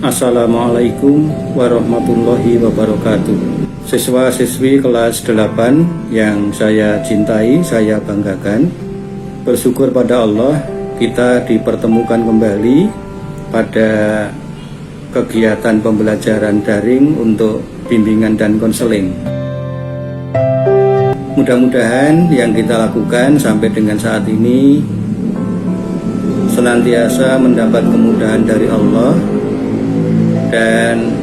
Assalamualaikum warahmatullahi wabarakatuh. Siswa-siswi kelas 8 yang saya cintai, saya banggakan. Bersyukur pada Allah kita dipertemukan kembali pada kegiatan pembelajaran daring untuk bimbingan dan konseling. Mudah-mudahan yang kita lakukan sampai dengan saat ini senantiasa mendapat kemudahan dari Allah dan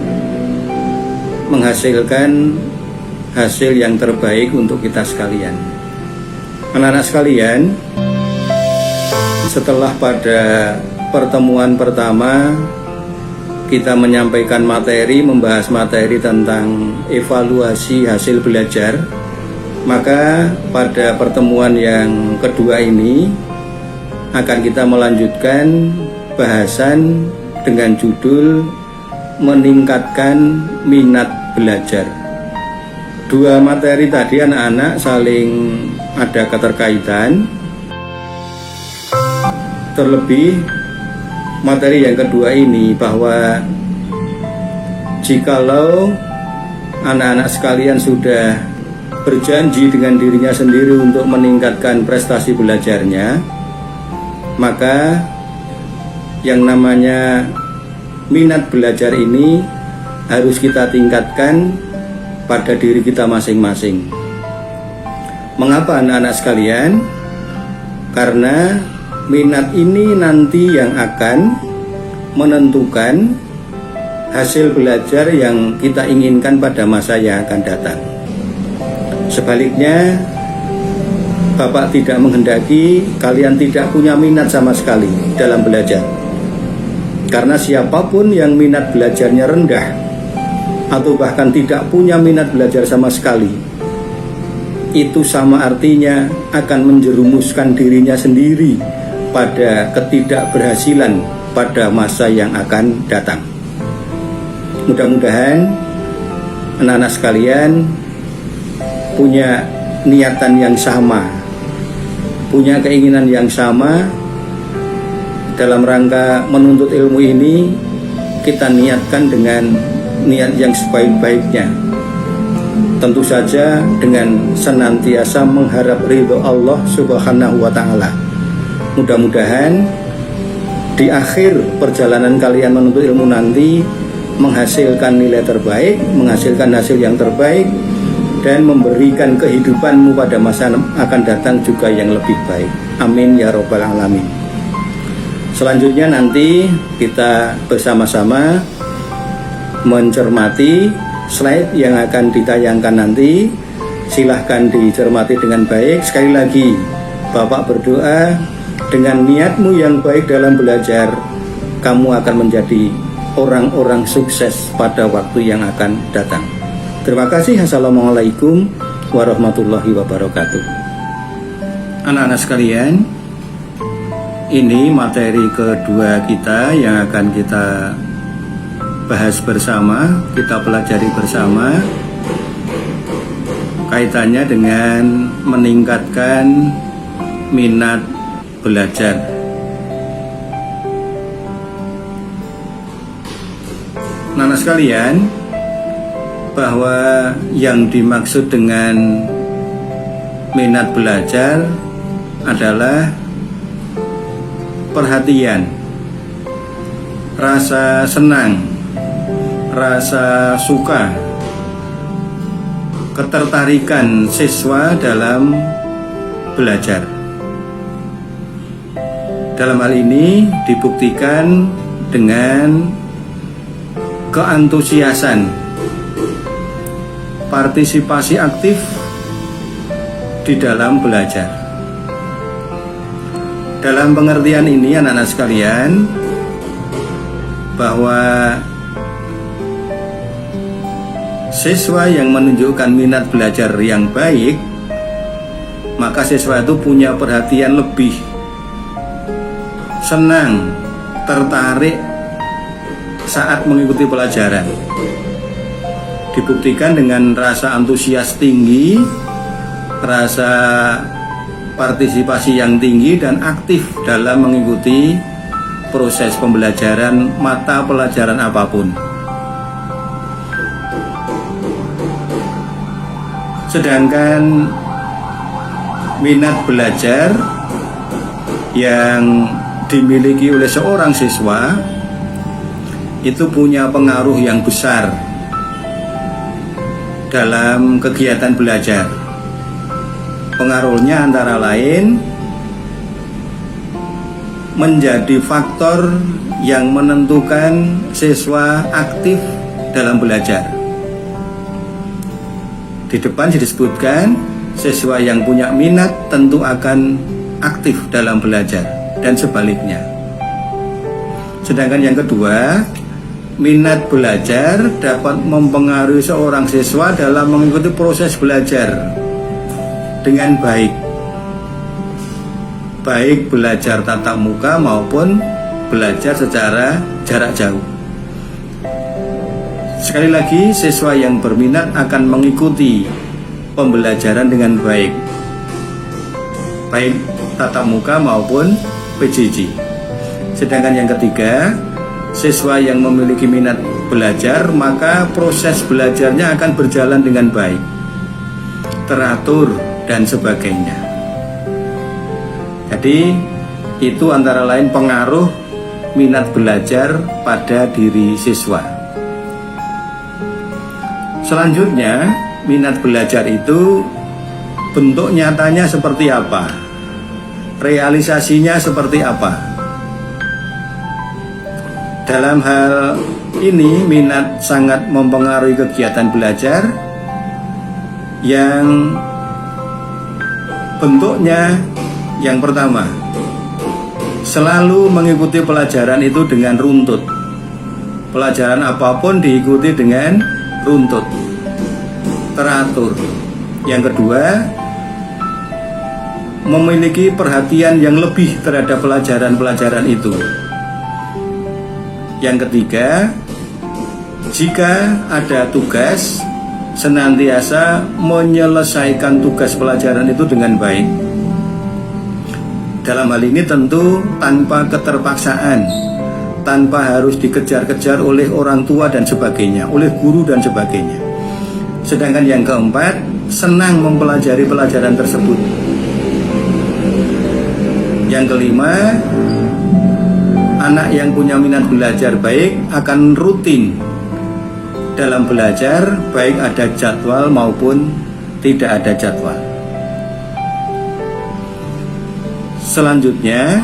menghasilkan hasil yang terbaik untuk kita sekalian. Anak-anak sekalian, setelah pada pertemuan pertama kita menyampaikan materi, membahas materi tentang evaluasi hasil belajar, maka pada pertemuan yang kedua ini akan kita melanjutkan bahasan dengan judul meningkatkan minat belajar. Dua materi tadi anak-anak saling ada keterkaitan. Terlebih materi yang kedua ini bahwa jikalau anak-anak sekalian sudah berjanji dengan dirinya sendiri untuk meningkatkan prestasi belajarnya, maka yang namanya minat belajar ini harus kita tingkatkan pada diri kita masing-masing. Mengapa anak-anak sekalian? Karena minat ini nanti yang akan menentukan hasil belajar yang kita inginkan pada masa yang akan datang. Sebaliknya, Bapak tidak menghendaki kalian tidak punya minat sama sekali dalam belajar. Karena siapapun yang minat belajarnya rendah atau bahkan tidak punya minat belajar sama sekali, itu sama artinya akan menjerumuskan dirinya sendiri pada ketidakberhasilan pada masa yang akan datang. Mudah-mudahan anak-anak sekalian punya niatan yang sama, punya keinginan yang sama. Dalam rangka menuntut ilmu ini, kita niatkan dengan niat yang sebaik-baiknya. Tentu saja dengan senantiasa mengharap ridho Allah Subhanahu wa Ta'ala. Mudah-mudahan di akhir perjalanan kalian menuntut ilmu nanti menghasilkan nilai terbaik, menghasilkan hasil yang terbaik, dan memberikan kehidupanmu pada masa akan datang juga yang lebih baik. Amin ya robbal alamin. Selanjutnya nanti kita bersama-sama mencermati slide yang akan ditayangkan nanti. Silahkan dicermati dengan baik. Sekali lagi, Bapak berdoa dengan niatmu yang baik dalam belajar, kamu akan menjadi orang-orang sukses pada waktu yang akan datang. Terima kasih. Assalamualaikum warahmatullahi wabarakatuh. Anak-anak sekalian, ini materi kedua kita yang akan kita bahas bersama, kita pelajari bersama, kaitannya dengan meningkatkan minat belajar. Anak-anak sekalian, bahwa yang dimaksud dengan minat belajar adalah perhatian, rasa senang, rasa suka, ketertarikan siswa dalam belajar. Dalam hal ini dibuktikan dengan keantusiasan, partisipasi aktif di dalam belajar. Dalam pengertian ini anak-anak sekalian, bahwa siswa yang menunjukkan minat belajar yang baik, maka siswa itu punya perhatian lebih, senang, tertarik saat mengikuti pelajaran. Dibuktikan dengan rasa antusias tinggi, rasa partisipasi yang tinggi dan aktif dalam mengikuti proses pembelajaran mata pelajaran apapun. Sedangkan minat belajar yang dimiliki oleh seorang siswa itu punya pengaruh yang besar dalam kegiatan belajar. Pengaruhnya antara lain menjadi faktor yang menentukan siswa aktif dalam belajar. Di depan disebutkan siswa yang punya minat tentu akan aktif dalam belajar dan sebaliknya. Sedangkan yang kedua, minat belajar dapat mempengaruhi seorang siswa dalam mengikuti proses belajar dengan baik. Baik belajar tatap muka maupun belajar secara jarak jauh. Sekali lagi, siswa yang berminat akan mengikuti pembelajaran dengan baik, baik tatap muka maupun PJJ. Sedangkan yang ketiga, siswa yang memiliki minat belajar, maka proses belajarnya akan berjalan dengan baik, teratur dan sebagainya. Jadi itu antara lain pengaruh minat belajar pada diri siswa. Selanjutnya, minat belajar itu bentuk nyatanya seperti apa? Realisasinya seperti apa? Dalam hal ini, minat sangat mempengaruhi kegiatan belajar yang bentuknya yang pertama, selalu mengikuti pelajaran itu dengan runtut. Pelajaran apapun diikuti dengan runtut, teratur. Yang kedua, memiliki perhatian yang lebih terhadap pelajaran-pelajaran itu. Yang ketiga, jika ada tugas, senantiasa menyelesaikan tugas pelajaran itu dengan baik. Dalam hal ini tentu tanpa keterpaksaan, tanpa harus dikejar-kejar oleh orang tua dan sebagainya, oleh guru dan sebagainya. Sedangkan yang keempat, senang mempelajari pelajaran tersebut. Yang kelima, anak yang punya minat belajar baik akan rutin dalam belajar, baik ada jadwal maupun tidak ada jadwal. Selanjutnya,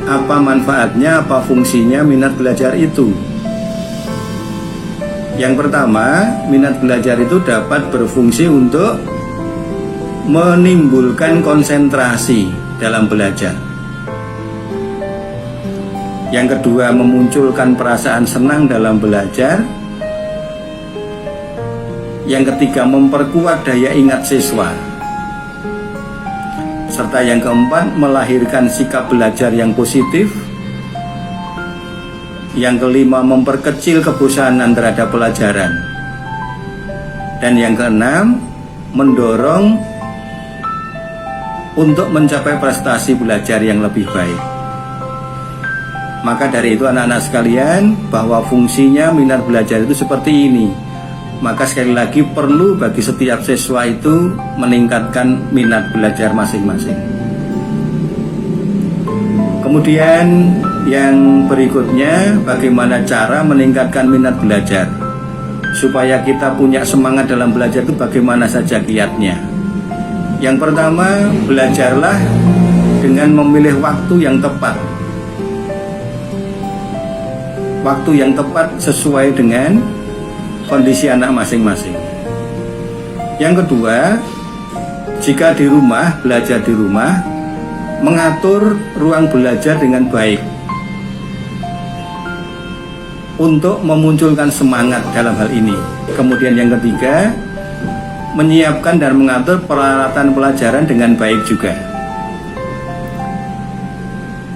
apa manfaatnya, apa fungsinya minat belajar itu? Yang pertama, minat belajar itu dapat berfungsi untuk menimbulkan konsentrasi dalam belajar. Yang kedua, memunculkan perasaan senang dalam belajar. Yang ketiga, memperkuat daya ingat siswa. Serta yang keempat, melahirkan sikap belajar yang positif. Yang kelima, memperkecil kebosanan terhadap pelajaran. Dan yang keenam, mendorong untuk mencapai prestasi belajar yang lebih baik. Maka dari itu anak-anak sekalian, bahwa fungsinya minat belajar itu seperti ini. Maka sekali lagi perlu bagi setiap siswa itu meningkatkan minat belajar masing-masing. Kemudian yang berikutnya, bagaimana cara meningkatkan minat belajar supaya kita punya semangat dalam belajar itu bagaimana saja kiatnya. Yang pertama, belajarlah dengan memilih waktu yang tepat. Waktu yang tepat sesuai dengan kondisi anak masing-masing. Yang kedua, jika di rumah, belajar di rumah, mengatur ruang belajar dengan baik untuk memunculkan semangat dalam hal ini. Kemudian yang ketiga, menyiapkan dan mengatur peralatan pelajaran dengan baik juga.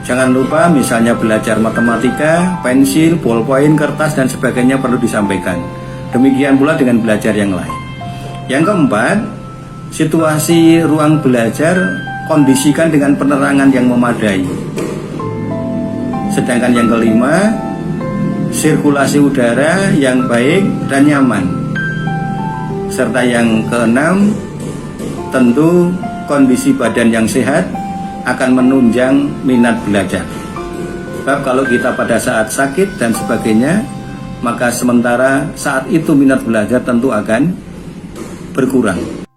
Jangan lupa misalnya belajar matematika, pensil, ballpoint, kertas dan sebagainya perlu disampaikan. Demikian pula dengan belajar yang lain. Yang keempat, situasi ruang belajar kondisikan dengan penerangan yang memadai. Sedangkan yang kelima, sirkulasi udara yang baik dan nyaman. Serta yang keenam, tentu kondisi badan yang sehat akan menunjang minat belajar. Sebab kalau kita pada saat sakit dan sebagainya, maka sementara saat itu minat belajar tentu akan berkurang.